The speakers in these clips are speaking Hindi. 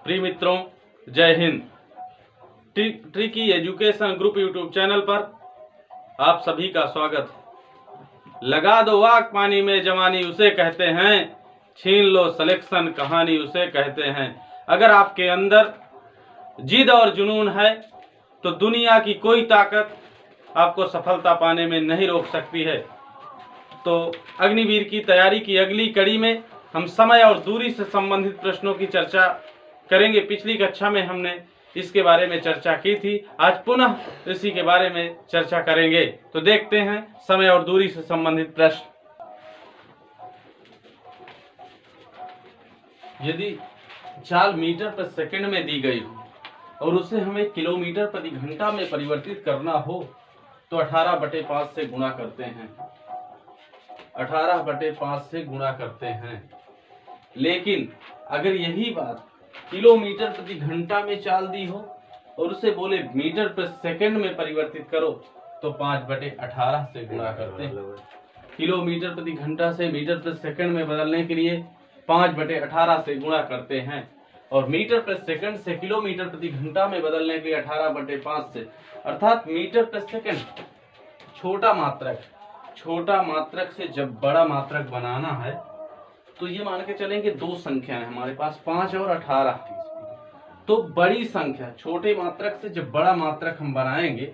प्रिय मित्रों, जय Hind. Tricky education group YouTube channel पर आप सभी का स्वागत है। लगा दो आग पानी में जवानी उसे कहते हैं, छीन लो सिलेक्शन कहानी उसे कहते हैं। अगर आपके अंदर जिद और जुनून है तो दुनिया की कोई ताकत आपको सफलता पाने में नहीं रोक सकती है। तो अग्निवीर की तैयारी की अगली कड़ी में हम समय और दूरी से संबंधित प्रश्नों की चर्चा करेंगे। पिछली कक्षा में हमने इसके बारे में चर्चा की थी, आज पुनः इसी के बारे में चर्चा करेंगे। तो देखते हैं समय और दूरी से संबंधित प्रश्न। यदि चाल मीटर प्रति सेकंड में दी गई हो और उसे हमें किलोमीटर प्रति घंटा में परिवर्तित करना हो तो 18/5 से गुणा करते हैं। 18/5 से गुणा करते हैं। लेकिन अगर यही बात किलोमीटर प्रति घंटा में चाल दी हो और उसे बोले मीटर प्रति सेकंड में परिवर्तित करो तो 5/18 से गुणा करते हैं। किलोमीटर प्रति घंटा से मीटर प्रति सेकंड में बदलने के लिए 5/18 से गुणा करते हैं और मीटर प्रति सेकंड से किलोमीटर प्रति घंटा में बदलने के लिए 18/5 से, अर्थात मीटर प्रति सेकंड छोटा मात्रक से जब बड़ा मात्रक बनाना है तो ये मान के चलेंगे दो संख्या है हमारे पास, 5 और 18। तो बड़ी संख्या छोटे मात्रक से जब बड़ा मात्रक हम बनाएंगे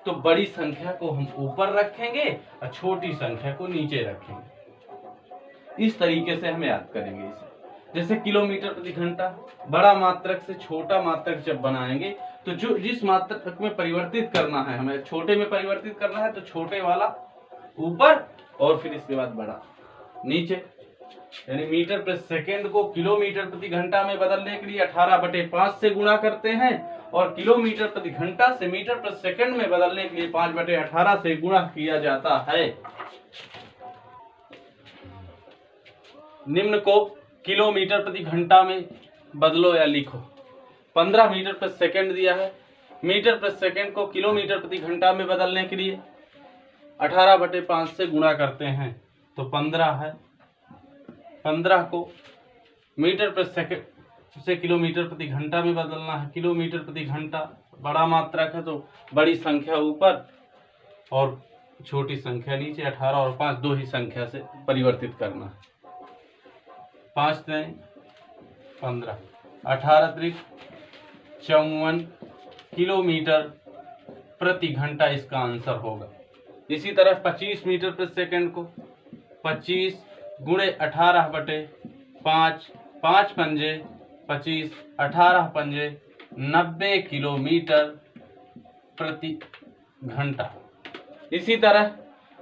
तो बड़ी संख्या को हम ऊपर रखेंगे और छोटी संख्या को नीचे रखेंगे। इस तरीके से हम याद करेंगे इसे। जैसे किलोमीटर प्रति घंटा, बड़ा मात्रक से छोटा मात्रक जब बनाएंगे तो जिस मात्रक में परिवर्तित करना है हमें, छोटे में परिवर्तित करना है तो छोटे वाला ऊपर और फिर इसके बाद बड़ा नीचे। यानी मीटर प्रति सेकंड को किलोमीटर प्रति घंटा में बदलने के लिए 18/5 से गुणा करते हैं और किलोमीटर प्रति घंटा से मीटर प्रति सेकंड में बदलने के लिए 5/18 से गुणा किया जाता है। निम्न को किलोमीटर प्रति घंटा में बदलो या लिखो। 15 मीटर प्रति सेकंड दिया है। मीटर प्रति सेकंड को किलोमीटर प्रति घंटा में बदलने के लिए 18/5 से गुणा करते हैं तो 15 है। 15 को मीटर प्रति सेकंड से किलोमीटर प्रति घंटा में बदलना है। किलोमीटर प्रति घंटा बड़ा मात्रक है तो बड़ी संख्या ऊपर और छोटी संख्या नीचे। 18 और 5 दो ही संख्या से परिवर्तित करना है। 5 ने 15, 18 त्रिक 54 किलोमीटर प्रति घंटा इसका आंसर होगा। इसी तरह 25 मीटर प्रति सेकंड को 25 गुणे 18/5, 5 पंजे 25, 18 पंजे 90 किलोमीटर प्रति घंटा। इसी तरह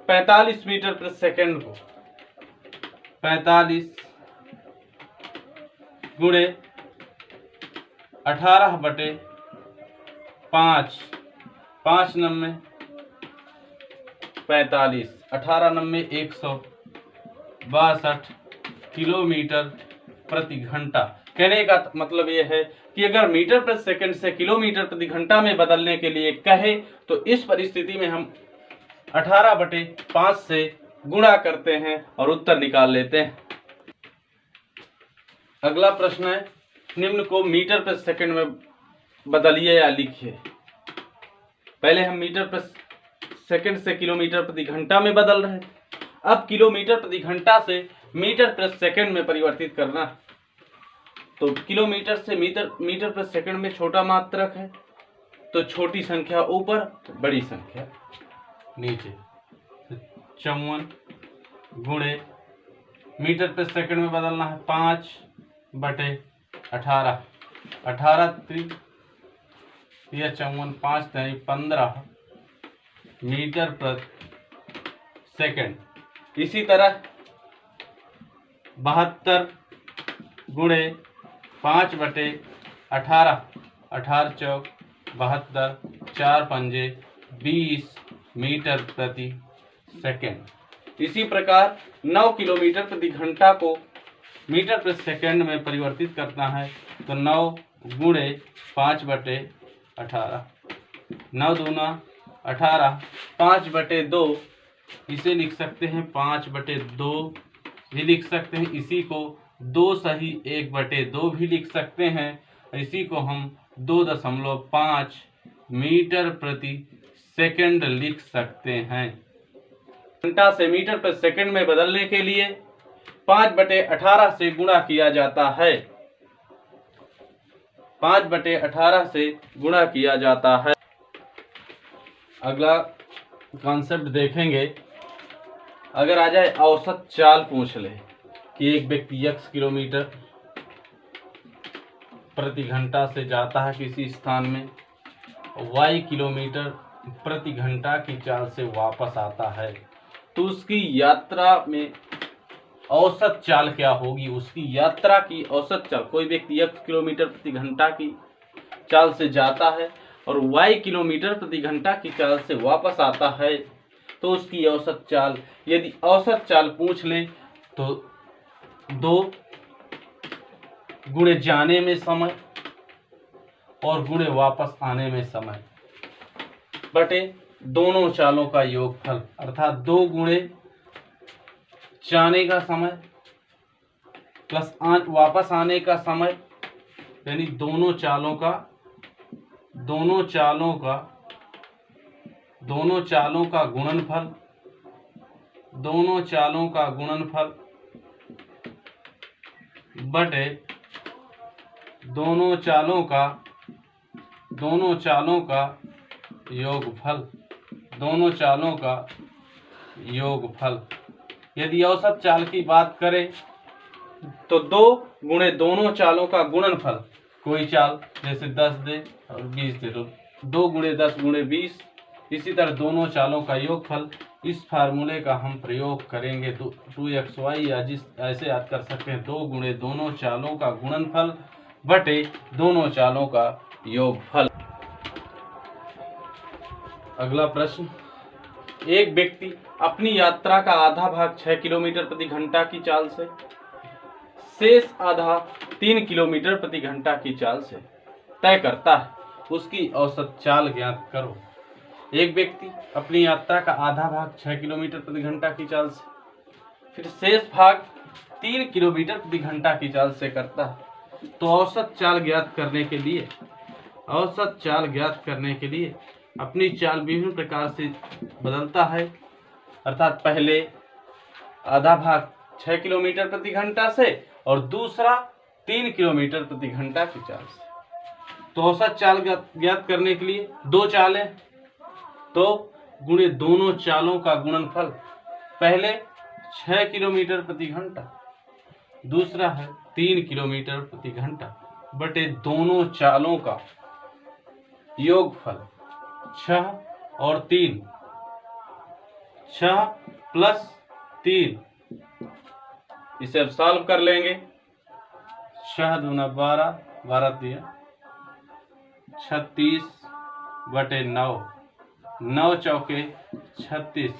45 मीटर प्रति सेकंड को 45 गुणे 18/5, 5 9 45, 18 9 162 किलोमीटर प्रति घंटा। कहने का मतलब यह है कि अगर मीटर प्रति सेकंड से किलोमीटर प्रति घंटा में बदलने के लिए कहे तो इस परिस्थिति में हम 18/5 से गुणा करते हैं और उत्तर निकाल लेते हैं। अगला प्रश्न है, निम्न को मीटर प्रति सेकंड में बदलिए या लिखिए। पहले हम मीटर प्रति सेकंड से किलोमीटर प्रति घंटा में बदल रहे हैं, अब किलोमीटर प्रति घंटा से मीटर प्रति सेकंड में परिवर्तित करना। तो किलोमीटर से मीटर प्रति सेकंड में छोटा मात्रक है तो छोटी संख्या ऊपर, बड़ी संख्या नीचे। 54 गुणे मीटर प्रति सेकंड में बदलना है 5/18, 18 त्रिक 54, 5 15 मीटर प्रति सेकंड। इसी तरह 72 गुणे 5/18, 18 चौक 72, 4 पंजे 20 मीटर प्रति सेकंड। इसी प्रकार 9 किलोमीटर प्रति घंटा को मीटर प्रति सेकंड में परिवर्तित करना है तो 9 गुणे 5/18, 9 दूना 18, 5/2 इसे लिख सकते हैं 5/2 भी लिख सकते हैं। इसी को 2 सही 1/2 भी लिख सकते हैं। इसी को हम 2.5 मीटर प्रति सेकंड लिख सकते हैं। घंटा से मीटर प्रति सेकंड में बदलने के लिए 5/18 से गुणा किया जाता है। 5/18 से गुणा किया जाता है। अगला कॉन्सेप्ट देखेंगे। अगर आ जाए औसत चाल पूछ ले कि एक व्यक्ति x किलोमीटर प्रति घंटा से जाता है किसी स्थान में, y किलोमीटर प्रति घंटा की चाल से वापस आता है, तो उसकी यात्रा में औसत चाल क्या होगी? उसकी यात्रा की औसत चाल, कोई व्यक्ति x किलोमीटर प्रति घंटा की चाल से जाता है और y किलोमीटर प्रति घंटा की चाल से वापस आता है, तो उसकी औसत चाल, यदि औसत चाल पूछ ले तो 2 गुणे जाने में समय और गुणे वापस आने में समय बटे दोनों चालों का योगफल, अर्थात 2 गुणे जाने का समय प्लस वापस आने का समय, यानी दोनों चालों का गुणनफल, बटे दोनों चालों का योगफल। यदि औसत चाल की बात करें तो 2 गुणे दोनों चालों का गुणनफल, कोई चाल जैसे 10 दे और 20 दे तो 2 गुणे 10 गुणे 20, इसी तरह दोनों चालों का योगफल। इस फार्मूले का हम प्रयोग करेंगे तो 2xy, या जिस ऐसे याद कर सकते हैं 2 गुणे दोनों चालों का गुणनफल बटे दोनों चालों का योगफल। अगला प्रश्न, एक व्यक्ति अपनी यात्रा का आधा भाग 6 किलोमीटर प्रति घंटा की चाल से, शेष आधा 3 किलोमीटर प्रति घंटा की चाल से तय करता है, उसकी औसत चाल ज्ञात करो। एक व्यक्ति अपनी यात्रा का आधा भाग 6 किलोमीटर प्रति घंटा की चाल से, फिर शेष भाग 3 किलोमीटर प्रति घंटा की चाल से करता है, तो औसत चाल ज्ञात करने के लिए अपनी चाल विभिन्न प्रकार से बदलता है, अर्थात पहले आधा भाग 6 किलोमीटर प्रति घंटा से और दूसरा 3 किलोमीटर प्रति घंटा की चाल से। तो औसत चाल ज्ञात करने के लिए 2 चालें, तो गुणे दोनों चालों का गुणनफल, पहले 6 किलोमीटर प्रति घंटा, दूसरा है 3 किलोमीटर प्रति घंटा बटे दोनों चालों का योगफल 6 और 3, 6 प्लस 3, इसे अब सॉल्व कर लेंगे। 6 दूना 12, 12 दिया 36 बटे 9, 9 चौके 36,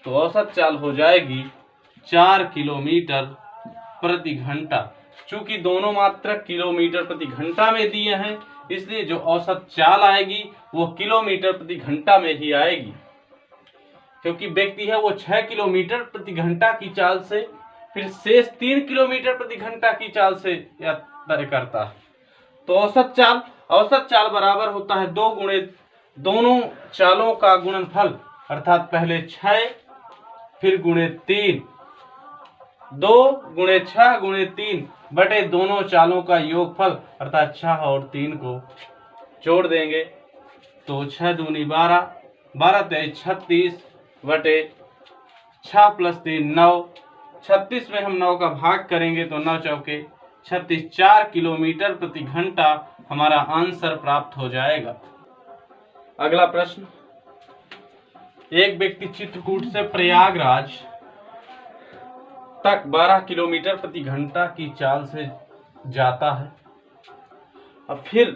तो औसत चाल हो जाएगी 4 किलोमीटर प्रति घंटा। चूंकि दोनों मात्रक किलोमीटर प्रति घंटा में दिए हैं, इसलिए जो औसत चाल आएगी वो किलोमीटर प्रति घंटा में ही आएगी, क्योंकि व्यक्ति है वो 6 किलोमीटर प्रति घंटा की चाल से फिर शेष 3 किलोमीटर प्रति घंटा की चाल से यात्रा करता है। तो औसत चाल बराबर होता है 2 गुणे दोनों चालों का गुणनफल, अर्थात पहले 6 फिर गुणे 3, 2 गुणे 6 गुणे 3 बटे दोनों चालों का योगफल, अर्थात 6 और 3 को जोड़ देंगे तो 6 दूनी 12, 12 तेईस 36 बटे 6 प्लस 3 9, 36 में हम 9 का भाग करेंगे तो 9 चौके 36, 4 किलोमीटर प्रति घंटा हमारा आंसर प्राप्त हो जाएगा। अगला प्रश्न, एक व्यक्ति चित्रकूट से प्रयागराज तक 12 किलोमीटर प्रति घंटा की चाल से जाता है, अब फिर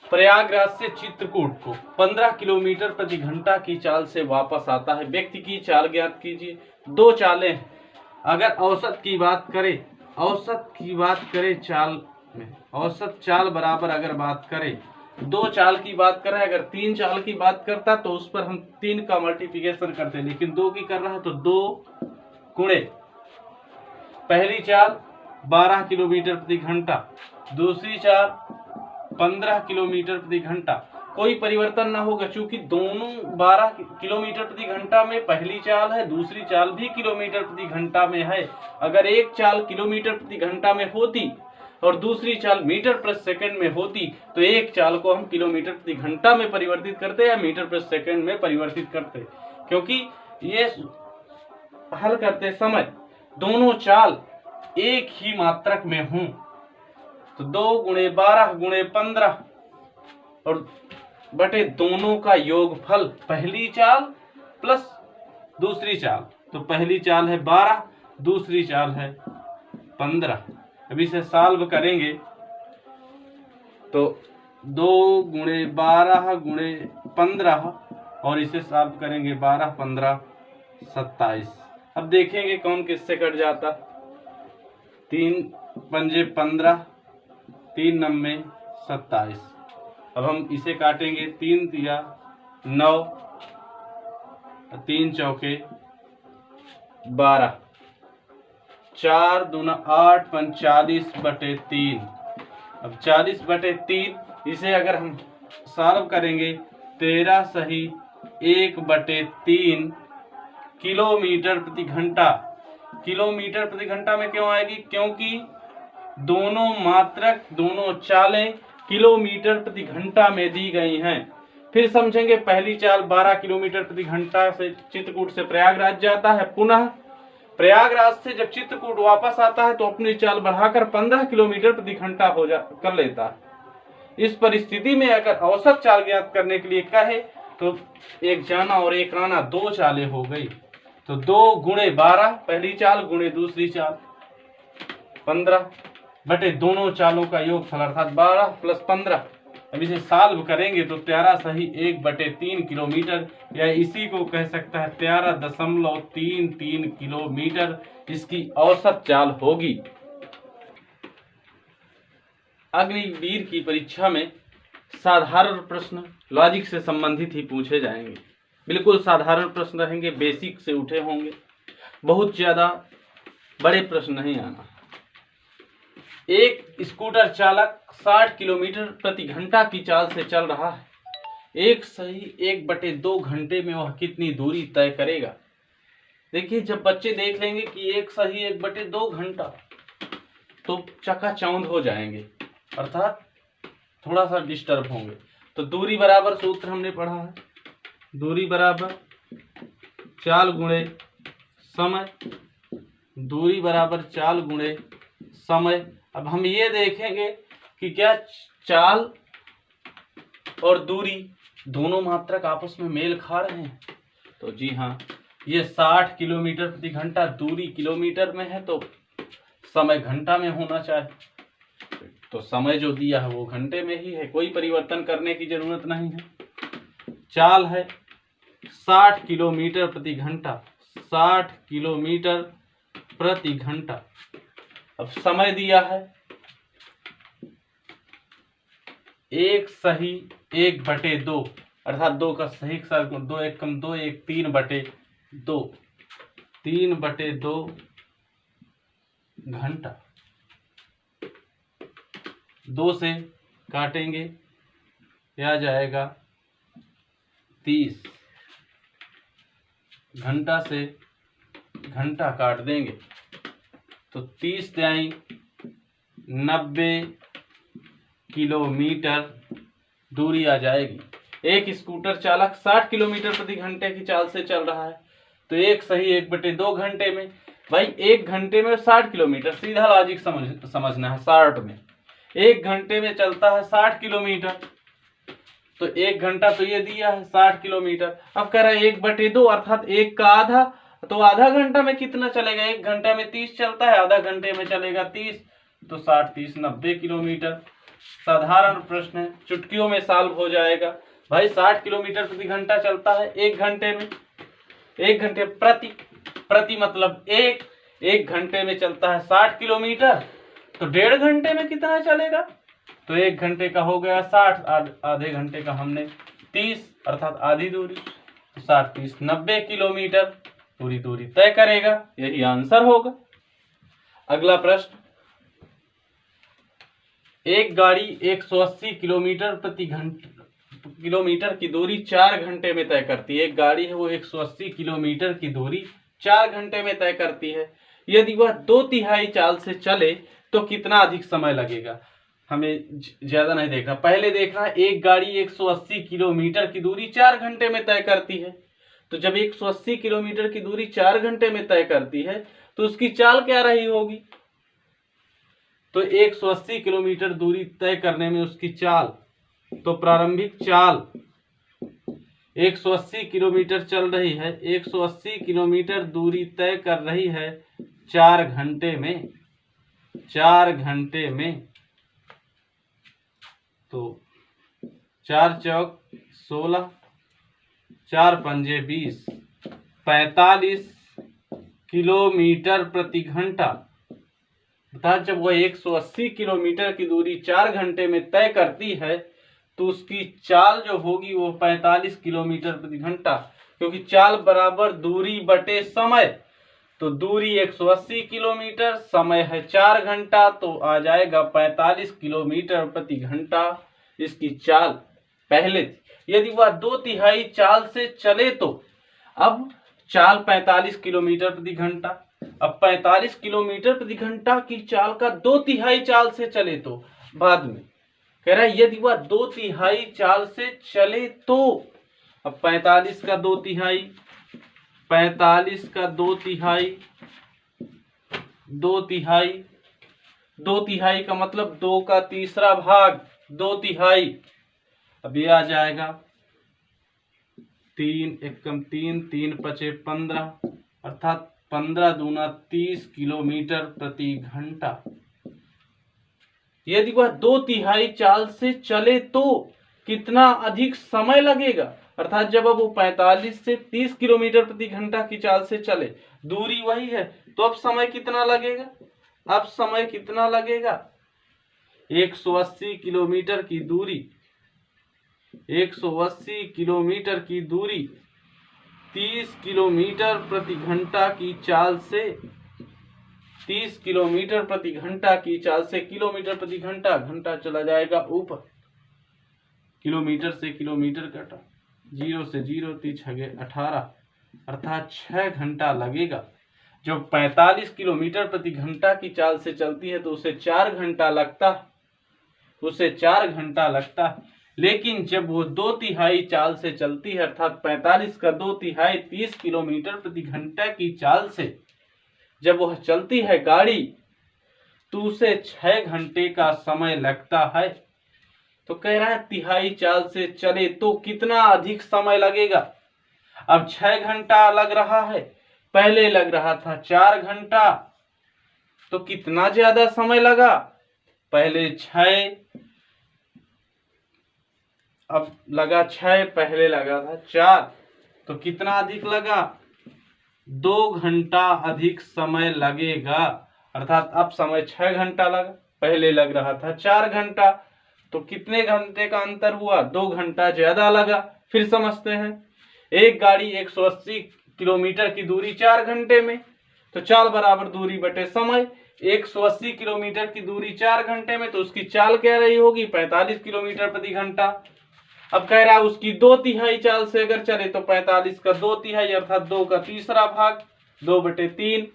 प्रयागराज से चित्रकूट को 15 किलोमीटर प्रति घंटा की चाल से वापस आता है। व्यक्ति की चाल ज्ञात कीजिए। 2 चालें हैं। अगर औसत की बात करें चाल में, औसत चाल बराबर अगर बात करें 2 चाल की बात कर रहा है, अगर 3 चाल की बात करता तो उस पर हम 3 का मल्टीप्लिकेशन करते, लेकिन 2 की कर रहा है तो 2 गुणे पहली चाल 12 किलोमीटर प्रति घंटा, दूसरी चाल 15 किलोमीटर प्रति घंटा। कोई परिवर्तन ना होगा क्योंकि दोनों 12 किलोमीटर प्रति घंटा में पहली चाल है, दूसरी चाल भी किलोमीटर प्रति घंटा में है। अगर एक चाल किलोमीटर प्रति घंटा में होती और दूसरी चाल मीटर प्रति सेकंड में होती तो एक चाल को हम किलोमीटर प्रति घंटा में परिवर्तित करते या मीटर प्रति सेकंड में परिवर्तित करते, क्योंकि ये हल करते समय दोनों चाल एक ही मात्रक में हों। तो 2 गुणे 12 गुणे 15 और बटे दोनों का योगफल पहली चाल प्लस दूसरी चाल। तो पहली चाल है 12, दूसरी चाल है 15। अब इसे सॉल्व करेंगे तो 2 गुणे 12 गुणे 15 और इसे सॉल्व करेंगे 12 15 27। अब देखेंगे कौन किससे कट जाता। 3 पंजे 15, 3 नम्मे 27। अब हम इसे काटेंगे। 3 तिया 9, 3 चौके 12, 4 दूना 8, 40 बटे 3। अब 40 बटे 3 इसे अगर हम सॉल्व करेंगे 13 सही 1 बटे 3 किलोमीटर प्रति घंटा। किलोमीटर प्रति घंटा में क्यों आएगी? क्योंकि दोनों मात्रक, दोनों चालें किलोमीटर प्रति घंटा में दी गई हैं। फिर समझेंगे पहली चाल 12 किलोमीटर प्रति घंटा से चित्रकूट से प्रयागराज जाता है, पुनः प्रयागराज से जब चित्रकूट वापस आता है तो अपनी चाल बढ़ाकर 15 किलोमीटर प्रति घंटा कर लेता है। इस परिस्थिति में अगर औसत चाल ज्ञात करने के लिए कहे तो एक जाना और एक आना 2 चालें हो गई। तो 2 गुणे 12 पहली चाल गुणे दूसरी चाल 15 बटे दोनों चालों का योगफल अर्थात 12 प्लस 15। अब इसे सॉल्व करेंगे तो 13 सही 1 बटे 3 किलोमीटर, या इसी को कह सकता है 13.33 किलोमीटर इसकी औसत चाल होगी। अग्निवीर की परीक्षा में साधारण प्रश्न लॉजिक से संबंधित ही पूछे जाएंगे। बिल्कुल साधारण प्रश्न रहेंगे, बेसिक से उठे होंगे, बहुत ज्यादा बड़े प्रश्न नहीं आना। एक स्कूटर चालक 60 किलोमीटर प्रति घंटा की चाल से चल रहा है। एक सही 1 बटे 2 घंटे में वह कितनी दूरी तय करेगा? देखिए, जब बच्चे देख लेंगे कि एक सही 1 बटे 2 घंटा तो चकाचौंध हो जाएंगे, अर्थात थोड़ा सा डिस्टर्ब होंगे। तो दूरी बराबर सूत्र हमने पढ़ा है, दूरी बराबर चाल गुणे समय, दूरी बराबर चाल गुणे समय। अब हम ये देखेंगे कि क्या चाल और दूरी दोनों मात्रक आपस में मेल खा रहे हैं। तो जी हाँ, ये 60 किलोमीटर प्रति घंटा, दूरी किलोमीटर में है तो समय घंटा में होना चाहिए। तो समय जो दिया है वो घंटे में ही है, कोई परिवर्तन करने की जरूरत नहीं है। चाल है 60 किलोमीटर प्रति घंटा, 60 किलोमीटर प्रति घंटा। अब समय दिया है 1 सही 1 बटे 2 अर्थात 2 का सही 2 1 कम 2 1 3 बटे 2, 3 बटे 2 घंटा। 2 से काटेंगे क्या जाएगा 30, घंटा से घंटा काट देंगे तो 30 त्याई 90 किलोमीटर दूरी आ जाएगी। एक स्कूटर चालक 60 किलोमीटर प्रति घंटे की चाल से चल रहा है तो एक सही 1 बटे 2 घंटे में, भाई 1 घंटे में 60 किलोमीटर, सीधा लॉजिक समझना है। 60 में 1 घंटे में चलता है 60 किलोमीटर, तो 1 घंटा तो ये दिया है 60 किलोमीटर। अब कह रहा है 1 बटे 2 अर्थात 1 का आधा, तो आधा घंटा में कितना चलेगा? 1 घंटा में 30 चलता है, आधा घंटे में चलेगा 30, तो 60 30 90 किलोमीटर। साधारण प्रश्न है, चुटकियों में सॉल्व हो जाएगा। भाई 60 किलोमीटर प्रति घंटा चलता है 1 घंटे में, 1 घंटे प्रति मतलब 1 घंटे में चलता है 60 किलोमीटर, तो 1.5 घंटे में कितना चलेगा? तो 1 घंटे का हो गया 60, आधे घंटे का हमने 30 अर्थात आधी दूरी, तो 60 30 90 किलोमीटर पूरी दूरी तय करेगा। यही आंसर होगा। अगला प्रश्न, एक गाड़ी 180 किलोमीटर की दूरी 4 घंटे में तय करती है। एक गाड़ी है वो 180 किलोमीटर की दूरी 4 घंटे में तय करती है। यदि वह 2/3 चाल से चले तो कितना अधिक समय लगेगा? हमें ज्यादा नहीं देखना, पहले देखना एक गाड़ी 180 किलोमीटर की दूरी 4 घंटे में तय करती है। तो जब 180 किलोमीटर की दूरी 4 घंटे में तय करती है तो उसकी चाल क्या रही होगी? तो 180 किलोमीटर दूरी तय करने में उसकी चाल, तो प्रारंभिक चाल 180 किलोमीटर चल रही है, 180 किलोमीटर दूरी तय कर रही है 4 घंटे में, 4 घंटे में। तो 4 चौक 16, 4 पंजे 20, 45 किलोमीटर प्रति घंटा। अर्थात जब वह 180 किलोमीटर की दूरी 4 घंटे में तय करती है तो उसकी चाल जो होगी वो 45 किलोमीटर प्रति घंटा, क्योंकि चाल बराबर दूरी बटे समय। तो दूरी 180 किलोमीटर, समय है 4 घंटा, तो आ जाएगा 45 किलोमीटर प्रति घंटा इसकी चाल पहले थी। यदि वह 2/3 चाल से चले तो अब चाल 45 किलोमीटर प्रति घंटा, अब 45 किलोमीटर प्रति घंटा की चाल का 2/3 चाल से चले तो बाद में कह रहा है यदि वह 2/3 चाल से चले तो, अब 45 का 2/3, 45 का 2/3, 2/3, 2/3 का मतलब 2 का तीसरा भाग, 2/3। अब ये आ जाएगा 3 एकम 3, 3 पचे 15, अर्थात 15 दूना 30 किलोमीटर प्रति घंटा। यदि वह 2/3 चाल से चले तो कितना अधिक समय लगेगा? अर्थात जब अब वो 45 से 30 किलोमीटर प्रति घंटा की चाल से चले, दूरी वही है, तो अब समय कितना लगेगा? अब समय कितना लगेगा? 180 किलोमीटर की दूरी, 180 किलोमीटर की दूरी 30 किलोमीटर प्रति घंटा की चाल से, 30 किलोमीटर प्रति घंटा की चाल से, किलोमीटर प्रति घंटा, घंटा चला जाएगा ऊपर, किलोमीटर से किलोमीटर कटा, 0 से 0, 3 छगे 18, अर्थात 6 घंटा लगेगा। जब 45 किलोमीटर प्रति घंटा की चाल से चलती है तो उसे 4 घंटा लगता है, उसे 4 घंटा लगता है। लेकिन जब वो 2/3 चाल से चलती है, अर्थात 45 का 2/3 30 किलोमीटर प्रति घंटा की चाल से जब वह चलती है गाड़ी, तो उसे 6 घंटे का समय लगता है। तो कह रहा है 1/3 चाल से चले तो कितना अधिक समय लगेगा? अब 6 घंटा लग रहा है, पहले लग रहा था 4 घंटा, तो कितना ज्यादा समय लगा? पहले 6, अब लगा 6, पहले लगा था 4, तो कितना अधिक लगा? 2 घंटा अधिक समय लगेगा। अर्थात अब समय 6 घंटा लगा, पहले लग रहा था 4 घंटा, तो कितने घंटे का अंतर हुआ? 2 घंटा ज्यादा लगा। फिर समझते हैं, एक गाड़ी 180 किलोमीटर की दूरी 4 घंटे में, तो चाल बराबर दूरी बटे समय। 180 किलोमीटर की दूरी 4 घंटे में, तो उसकी चाल क्या रही होगी? 45 किलोमीटर प्रति घंटा। अब कह रहा है उसकी 2/3 चाल से अगर चले तो 45 का 2/3 अर्थात 2 का तीसरा भाग, 2/3,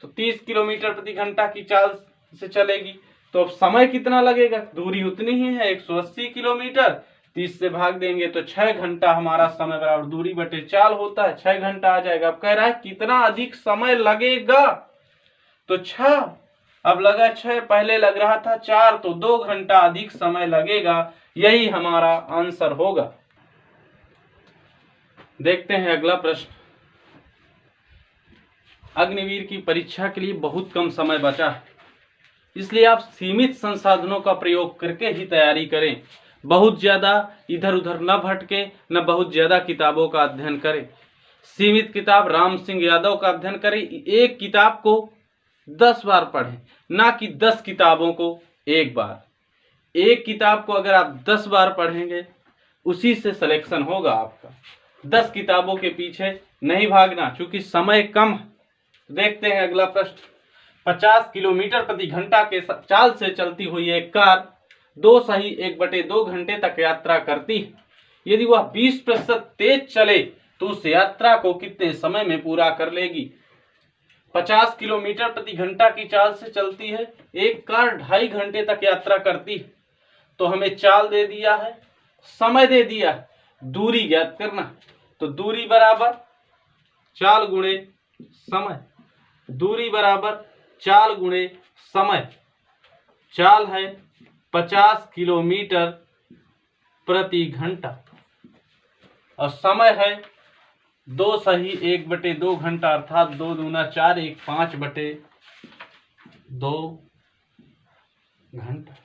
तो 30 किलोमीटर प्रति घंटा की चाल से चलेगी। तो अब समय कितना लगेगा? दूरी उतनी ही है 180 किलोमीटर, 30 से भाग देंगे तो 6 घंटा हमारा समय बराबर दूरी बटे चाल होता है, 6 घंटा आ जाएगा। अब कह रहा है कितना अधिक समय लगेगा? तो 6, अब लगा 6, पहले लग रहा था 4, तो 2 घंटा अधिक समय लगेगा। यही हमारा आंसर होगा। देखते हैं अगला प्रश्न। अग्निवीर की परीक्षा के लिए बहुत कम समय बचा है, इसलिए आप सीमित संसाधनों का प्रयोग करके ही तैयारी करें। बहुत ज्यादा इधर उधर न भटके, न बहुत ज्यादा किताबों का अध्ययन करें। सीमित किताब राम सिंह यादव का अध्ययन करें। एक किताब को 10 बार पढ़ें, ना कि 10 किताबों को एक बार। एक किताब को अगर आप 10 बार पढ़ेंगे, उसी से सिलेक्शन होगा आपका। 10 किताबों के पीछे नहीं भागना, क्योंकि समय कम है। देखते हैं अगला प्रश्न। 50 किलोमीटर प्रति घंटा के चाल से चलती हुई एक कार 2 घंटे तक यात्रा करती है। यदि वह 20% तेज चले तो उस यात्रा को कितने समय में पूरा कर लेगी? 50 किलोमीटर प्रति घंटा की चाल से चलती है एक कार, 2.5 घंटे तक यात्रा करती है। तो हमें चाल दे दिया है, समय दे दिया है, दूरी ज्ञात करना। तो दूरी बराबर चाल गुणे समय, दूरी बराबर चाल गुणे समय। चाल है 50 किलोमीटर प्रति घंटा और समय है 2 घंटा, अर्थात 2 दूना 4, 1 5/2 घंटा।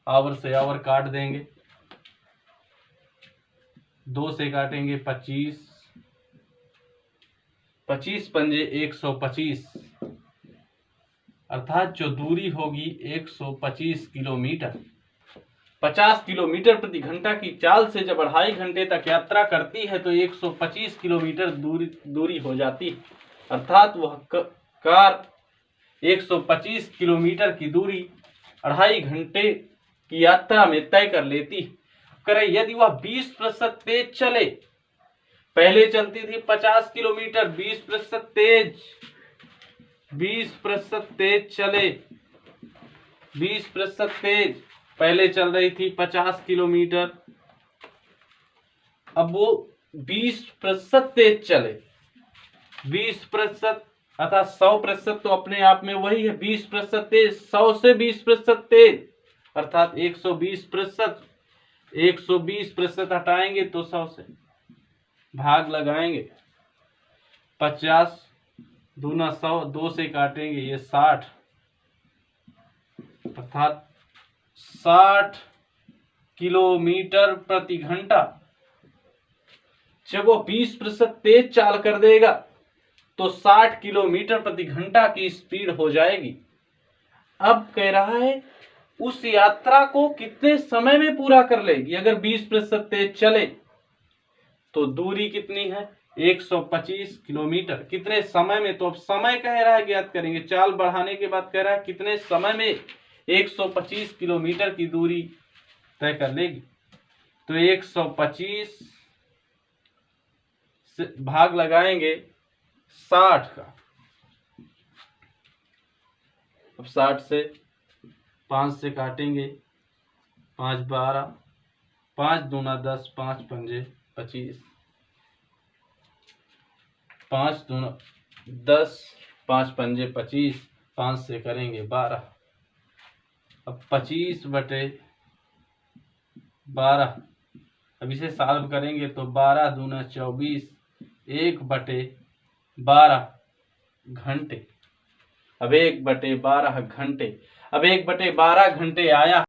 आवर से आवर काट देंगे, 2 से काटेंगे 25, 25 पंजे 125, अर्थात जो दूरी होगी 125 किलोमीटर। 50 किलोमीटर प्रति घंटा की चाल से जब 2.5 घंटे तक यात्रा करती है तो 125 किलोमीटर दूरी हो जाती है, अर्थात वह कार 125 किलोमीटर की दूरी 2.5 घंटे की यात्रा में तय कर लेती है। करें यदि वह 20% तेज चले, पहले चलती थी 50 किलोमीटर, 20% तेज चले, 20% तेज, पहले चल रही थी 50 किलोमीटर, अब वो 20% तेज चले, 20% अर्थात 100% तो अपने आप में वही है, 20% तेज, 100 से 20% तेज अर्थात 120%, 120% हटाएंगे तो 100 से भाग लगाएंगे, 50 दूना 100, 2 से काटेंगे ये 60, अर्थात 60 किलोमीटर प्रति घंटा। जब वो 20% तेज चाल कर देगा तो 60 किलोमीटर प्रति घंटा की स्पीड हो जाएगी। अब कह रहा है उस यात्रा को कितने समय में पूरा कर लेगी। अगर 20% तेज चले तो दूरी कितनी है? 125 किलोमीटर। कितने समय में? तो अब समय कह रहा है, ज्ञात करेंगे। चाल बढ़ाने के बाद कह रहा है कितने समय में 125 किलोमीटर की दूरी तय कर लेगी। तो 125 से भाग लगाएंगे 60 का। अब 60 से 5 से काटेंगे, 5 12, 5 दूना 10, 5 पंजे 25, 5 दूना 10, 5 पंजे 25, 5 से करेंगे 12। अब 25/12, अब इसे सॉल्व करेंगे तो 12 दूना 24, 1/12 घंटे। अब 1/12 घंटे, अब 1/12 घंटे आया